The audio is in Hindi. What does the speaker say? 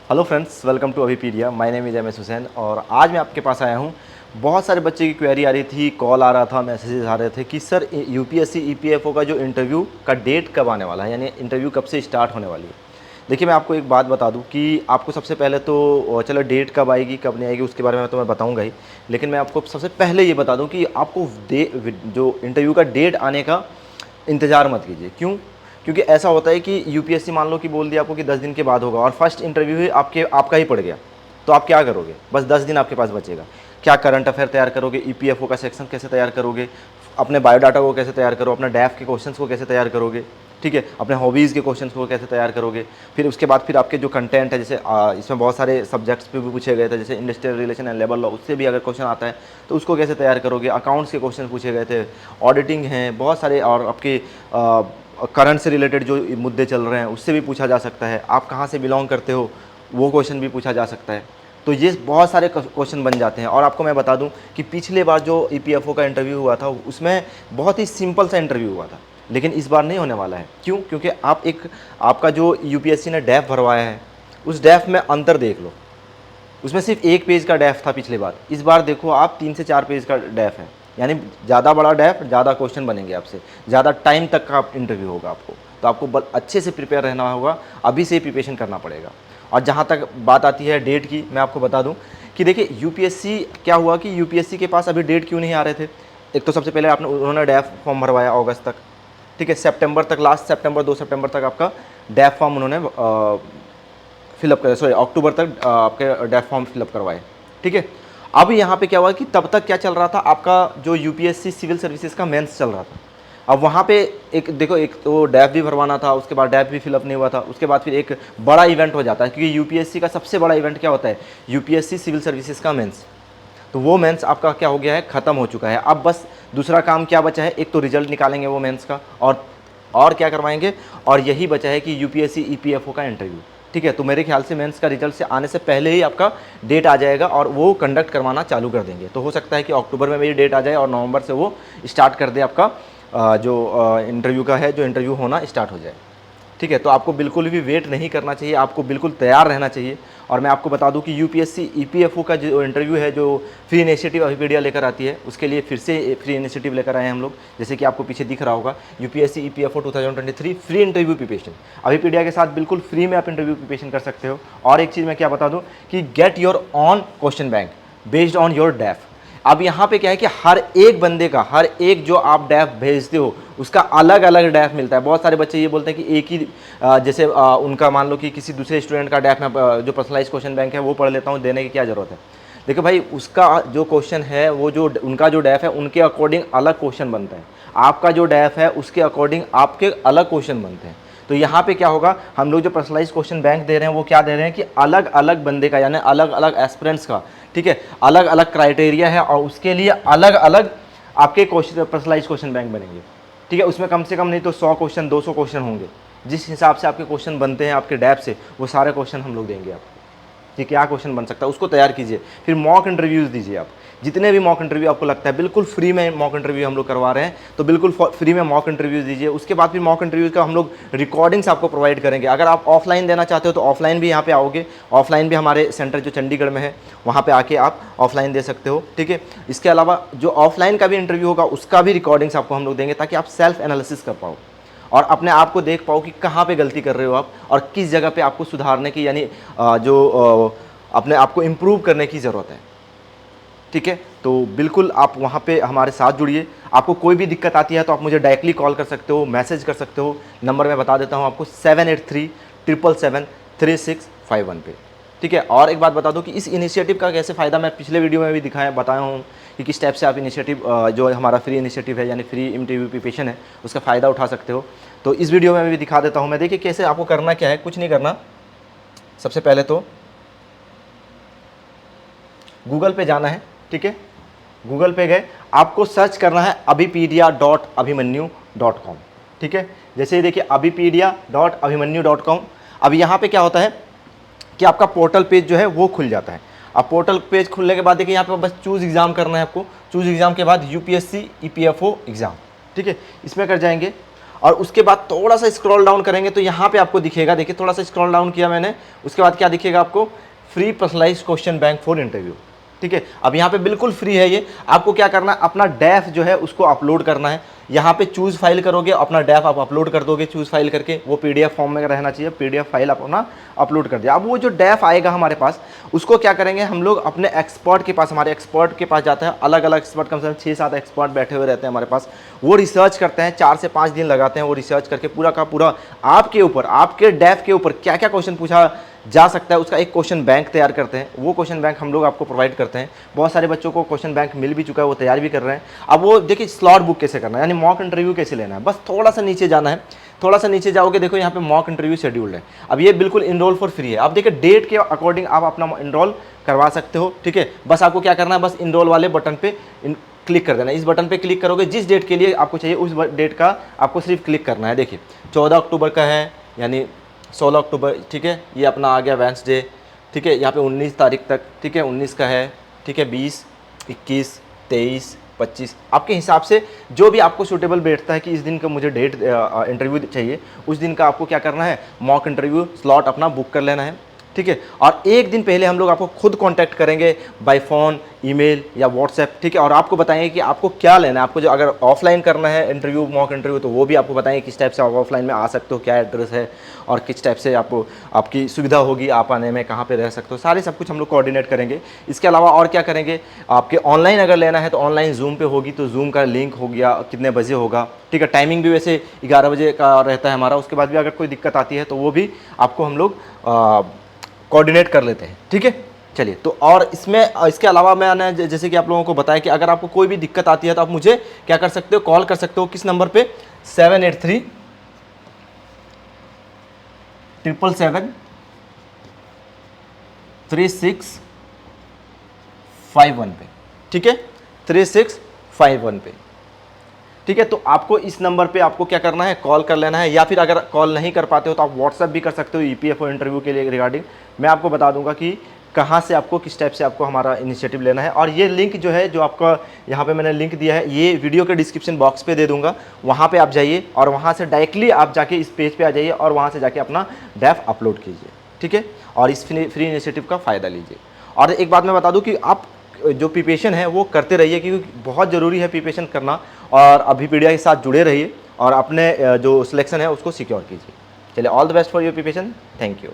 Hello friends, welcome to Abhipedia. My name is MS Hussain और आज मैं आपके पास आया हूँ। बहुत सारे बच्चे की क्वेरी आ रही थी, कॉल आ रहा था, मैसेजेस आ रहे थे कि सर UPSC EPFO का जो इंटरव्यू का डेट कब आने वाला है, यानी इंटरव्यू कब से स्टार्ट होने वाली है। देखिए, मैं आपको एक बात बता दूं कि आपको सबसे पहले तो चलो डेट कब आएगी कब नहीं आएगी उसके बारे में तो मैं बताऊंगा ही, लेकिन मैं आपको सबसे पहले ये बता दूं कि आपको जो इंटरव्यू का डेट आने का इंतज़ार मत कीजिए। क्यों? क्योंकि ऐसा होता है कि यूपीएससी मान लो कि बोल दिया आपको कि 10 दिन के बाद होगा और फर्स्ट इंटरव्यू ही आपका ही पड़ गया, तो आप क्या करोगे? बस 10 दिन आपके पास बचेगा। क्या करंट अफेयर तैयार करोगे, ईपीएफओ का सेक्शन कैसे तैयार करोगे, अपने बायोडाटा को कैसे तैयार करो, अपना डैफ के क्वेश्चंस को कैसे तैयार करोगे, ठीक है, अपने हॉबीज़ के क्वेश्चंस को कैसे तैयार करोगे। फिर उसके बाद फिर आपके जो कंटेंट है, जैसे इसमें बहुत सारे सब्जेक्ट्स पे भी पूछे गए थे, जैसे industrial relation and labour law, उससे भी अगर क्वेश्चन आता है तो उसको कैसे तैयार करोगे। अकाउंट्स के क्वेश्चन पूछे गए थे, ऑडिटिंग हैं, बहुत सारे, और आपके करंट से रिलेटेड जो मुद्दे चल रहे हैं उससे भी पूछा जा सकता है। आप कहाँ से बिलोंग करते हो वो क्वेश्चन भी पूछा जा सकता है। तो ये बहुत सारे क्वेश्चन बन जाते हैं। और आपको मैं बता दूं कि पिछले बार जो ईपीएफओ का इंटरव्यू हुआ था उसमें बहुत ही सिंपल सा इंटरव्यू हुआ था, लेकिन इस बार नहीं होने वाला है। क्यों? क्योंकि आपका जो यूपीएससी ने डैफ भरवाया है उस डैफ में अंतर देख लो। उसमें सिर्फ एक पेज का डैफ था पिछले बार, इस बार देखो आप 3 से 4 पेज का डैफ है, यानी ज़्यादा बड़ा डैफ, ज़्यादा क्वेश्चन बनेंगे आपसे, ज़्यादा टाइम तक का इंटरव्यू होगा आपको। तो आपको अच्छे से प्रिपेयर रहना होगा, अभी से प्रिपरेशन करना पड़ेगा। और जहाँ तक बात आती है डेट की, मैं आपको बता दूं कि देखिए यूपीएससी क्या हुआ कि यूपीएससी के पास अभी डेट क्यों नहीं आ रहे थे। एक तो सबसे पहले उन्होंने डैफ फॉर्म भरवाया अगस्त तक, ठीक है, सितंबर तक, लास्ट सितंबर 2 सितंबर तक आपका डैफ फॉर्म उन्होंने फिलअप कर, सॉरी अक्टूबर तक आपके डैफ फॉर्म फिलअप करवाए, ठीक है। अब यहाँ पे क्या हुआ कि तब तक क्या चल रहा था, आपका जो यूपीएससी सिविल सर्विसेज का मेंस चल रहा था। अब वहाँ पे एक देखो, एक तो डैफ भी भरवाना था, उसके बाद डैफ भी फिलअप नहीं हुआ था, उसके बाद फिर एक बड़ा इवेंट हो जाता है, क्योंकि यूपीएससी का सबसे बड़ा इवेंट क्या होता है, यूपीएससी सिविल सर्विसेज का मेंस। तो वो मेंस आपका क्या हो गया है, ख़त्म हो चुका है। अब बस दूसरा काम क्या बचा है, एक तो रिजल्ट निकालेंगे वो मेंस का, और क्या करवाएंगे, और यही बचा है कि यूपीएससी ईपीएफओ का इंटरव्यू, ठीक है। तो मेरे ख्याल से मेंस का रिजल्ट से आने से पहले ही आपका डेट आ जाएगा और वो कंडक्ट करवाना चालू कर देंगे। तो हो सकता है कि अक्टूबर में मेरी डेट आ जाए और नवंबर से वो स्टार्ट कर दे आपका जो इंटरव्यू का है, जो इंटरव्यू होना स्टार्ट हो जाए, ठीक है। तो आपको बिल्कुल भी वेट नहीं करना चाहिए, आपको बिल्कुल तैयार रहना चाहिए। और मैं आपको बता दूं कि यूपीएससी ईपीएफओ का जो इंटरव्यू है, जो फ्री इनिशिएटिव अभिपीडिया लेकर आती है, उसके लिए फिर से फ्री इनिशिएटिव लेकर आए हैं हम लोग। जैसे कि आपको पीछे दिख रहा होगा, UPSC EPFO 2023 free interview preparation. Abhipedia के साथ बिल्कुल फ्री में आप इंटरव्यू प्रिपरेशन कर सकते हो। और एक चीज़ मैं क्या बता दूँ कि get your on question bank based on your डैफ। अब यहाँ पे क्या है कि हर एक बंदे का, हर एक जो आप डैफ भेजते हो उसका अलग अलग डैफ मिलता है। बहुत सारे बच्चे ये बोलते हैं कि एक ही जैसे उनका मान लो कि किसी दूसरे स्टूडेंट का डैफ में जो पर्सनलाइज क्वेश्चन बैंक है वो पढ़ लेता हूँ, देने की क्या ज़रूरत है। देखो भाई, उसका जो क्वेश्चन है, वो जो उनका जो डैफ है उनके अकॉर्डिंग अलग क्वेश्चन बनता है, आपका जो डैफ है उसके अकॉर्डिंग आपके अलग क्वेश्चन बनते हैं। तो यहाँ पे क्या होगा, हम लोग जो पर्सनलाइज क्वेश्चन बैंक दे रहे हैं वो क्या दे रहे हैं कि अलग अलग बंदे का, यानी अलग अलग एस्पिरेंट्स का, ठीक है, अलग अलग क्राइटेरिया है और उसके लिए अलग अलग आपके क्वेश्चन पर्सनलाइज क्वेश्चन बैंक बनेंगे, ठीक है। उसमें कम से कम नहीं तो 100 क्वेश्चन, 200 क्वेश्चन होंगे। जिस हिसाब से आपके क्वेश्चन बनते हैं आपके डैप से, वो सारे क्वेश्चन हम लोग देंगे आपको कि क्या क्वेश्चन बन सकता है, उसको तैयार कीजिए। फिर मॉक इंटरव्यूज़ दीजिए आप, जितने भी मॉक इंटरव्यू आपको लगता है, बिल्कुल फ्री में मॉक इंटरव्यू हम लोग करवा रहे हैं, तो बिल्कुल फ्री में मॉक इंटरव्यूज़ दीजिए। उसके बाद फिर मॉक इंटरव्यूज़ का हम लोग रिकॉर्डिंग्स आपको प्रोवाइड करेंगे। अगर आप ऑफलाइन देना चाहते हो तो ऑफलाइन भी यहाँ पे आओगे, ऑफलाइन भी हमारे सेंटर जो चंडीगढ़ में है वहाँ पे आके आप ऑफलाइन दे सकते हो, ठीक है। इसके अलावा जो ऑफलाइन का भी इंटरव्यू होगा उसका भी रिकॉर्डिंग्स आपको हम लोग देंगे, ताकि आप सेल्फ एनालिसिस कर पाओ और अपने आप को देख पाओ कि कहाँ पे गलती कर रहे हो आप और किस जगह पे आपको सुधारने की, यानी अपने आप को इम्प्रूव करने की ज़रूरत है, ठीक है। तो बिल्कुल आप वहाँ पे हमारे साथ जुड़िए। आपको कोई भी दिक्कत आती है तो आप मुझे डायरेक्टली कॉल कर सकते हो, मैसेज कर सकते हो। नंबर मैं बता देता हूँ आपको, 7837773651 पे, ठीक है। और एक बात बता दूँ कि इस इनिशिएटिव का कैसे फ़ायदा मैं पिछले वीडियो में भी बताया हूँ कि किस टाइप से आप इनिशिएटिव, जो हमारा फ्री इनिशिएटिव है यानी फ्री इंटरव्यू प्रिपरेशन है, उसका फ़ायदा उठा सकते हो। तो इस वीडियो में भी दिखा देता हूँ मैं। देखिए कैसे आपको करना क्या है, कुछ नहीं करना। सबसे पहले तो गूगल पे जाना है, ठीक है। गूगल पे गए, आपको सर्च करना है abipedia.abhimanyu.com, ठीक है। जैसे देखिए abipedia.abhimanyu.com। अब यहाँ पे क्या होता है कि आपका पोर्टल पेज जो है वो खुल जाता है। अब पोर्टल पेज खुलने के बाद देखिए यहाँ पे बस चूज़ एग्ज़ाम करना है आपको। चूज़ एग्ज़ाम के बाद यूपीएससी ईपीएफओ एग्ज़ाम, ठीक है, इसमें कर जाएंगे। और उसके बाद थोड़ा सा स्क्रॉल डाउन करेंगे तो यहाँ पे आपको दिखेगा, देखिए थोड़ा सा स्क्रॉल डाउन किया मैंने, उसके बाद क्या दिखेगा आपको, free personalize question bank for interview. ठीक है, अब यहाँ पे बिल्कुल फ्री है ये। आपको क्या करना है, अपना डैफ जो है उसको अपलोड करना है। यहाँ पे चूज फाइल करोगे, अपना डैफ आप अपलोड कर दोगे चूज फाइल करके, वो पीडीएफ फॉर्म में रहना चाहिए, पीडीएफ फाइल अपना अपलोड कर दिया। अब वो जो डैफ आएगा हमारे पास, उसको क्या करेंगे हम लोग, अपने एक्सपर्ट के पास, हमारे एक्सपर्ट के पास जाता है, अलग अलग एक्सपर्ट, कम से कम 6-7 एक्सपर्ट बैठे हुए रहते हैं हमारे पास। वो रिसर्च करते हैं, 4 से 5 दिन लगाते हैं वो रिसर्च करके, पूरा का पूरा आपके ऊपर, आपके डैफ के ऊपर क्या क्या क्वेश्चन पूछा जा सकता है उसका एक क्वेश्चन बैंक तैयार करते हैं। वो क्वेश्चन बैंक हम लोग आपको प्रोवाइड करते हैं। बहुत सारे बच्चों को क्वेश्चन बैंक मिल भी चुका है, वो तैयार भी कर रहे हैं। अब वो देखिए स्लॉट बुक कैसे करना है, यानी मॉक इंटरव्यू कैसे लेना है। बस थोड़ा सा नीचे जाना है, थोड़ा सा नीचे जाओगे, देखो यहाँ पे मॉक इंटरव्यू शेड्यूल्ड है। अब ये बिल्कुल इनरोल फॉर फ्री है। अब देखिए डेट के अकॉर्डिंग आप अपना इनरोल करवा सकते हो। ठीक है, बस आपको क्या करना है, बस इनरोल वाले बटन पे क्लिक कर देना। इस बटन पे क्लिक करोगे, जिस डेट के लिए आपको चाहिए उस डेट का आपको सिर्फ क्लिक करना है। देखिए 14 अक्टूबर का है, यानी 16 अक्टूबर, ठीक है, ये अपना आ गया वेंसडे। ठीक है, यहाँ पे 19 तारीख तक, ठीक है, 19 का है, ठीक है, 20, 21, 23, 25, आपके हिसाब से जो भी आपको सूटेबल बैठता है कि इस दिन का मुझे डेट इंटरव्यू चाहिए, उस दिन का आपको क्या करना है, मॉक इंटरव्यू स्लॉट अपना बुक कर लेना है। ठीक है, और एक दिन पहले हम लोग आपको खुद कांटेक्ट करेंगे बाय फ़ोन, ईमेल या व्हाट्सएप। ठीक है, और आपको बताएंगे कि आपको क्या लेना है। आपको जो अगर ऑफलाइन करना है इंटरव्यू, मॉक इंटरव्यू, तो वो भी आपको बताएंगे किस टाइप से आप ऑफलाइन में आ सकते हो, क्या एड्रेस है और किस टाइप से आपको आपकी सुविधा होगी आप आने में, कहाँ पे रह सकते हो, सारे सब कुछ हम लोग कोऑर्डिनेट करेंगे। इसके अलावा और क्या करेंगे, आपके ऑनलाइन अगर लेना है तो ऑनलाइन जूम पे होगी, तो जूम का लिंक हो गया, कितने बजे होगा। ठीक है, टाइमिंग भी वैसे 11 बजे का रहता है हमारा। उसके बाद भी अगर कोई दिक्कत आती है तो वो भी आपको हम लोग कोऑर्डिनेट कर लेते हैं। ठीक है, चलिए, तो और इसमें इसके अलावा मैंने जैसे कि आप लोगों को बताया कि अगर आपको कोई भी दिक्कत आती है तो आप मुझे क्या कर सकते हो, कॉल कर सकते हो। किस नंबर पे, 783-777-3651 पे। ठीक है, 3651 पे। ठीक है, तो आपको इस नंबर पे आपको क्या करना है, कॉल कर लेना है, या फिर अगर कॉल नहीं कर पाते हो तो आप व्हाट्सएप भी कर सकते हो ईपीएफओ इंटरव्यू के लिए रिगार्डिंग। मैं आपको बता दूंगा कि कहाँ से आपको, किस टाइप से आपको हमारा इनिशिएटिव लेना है। और ये लिंक जो है, जो आपका यहाँ पे मैंने लिंक दिया है, ये वीडियो के डिस्क्रिप्शन बॉक्स पे दे दूंगा, वहाँ पे आप जाइए और वहाँ से डायरेक्टली आप जाके इस पेज पे आ जाइए और वहाँ से जाके अपना डैफ अपलोड कीजिए। ठीक है, और इस फ्री इनिशिएटिव का फ़ायदा लीजिए। और एक बात मैं बता दूँ कि आप जो प्रिपरेशन है वो करते रहिए, क्योंकि बहुत ज़रूरी है प्रिपरेशन करना, और अभी पीडिया के साथ जुड़े रहिए और अपने जो सिलेक्शन है उसको सिक्योर कीजिए। चलिए, all the best for your preparation. Thank you.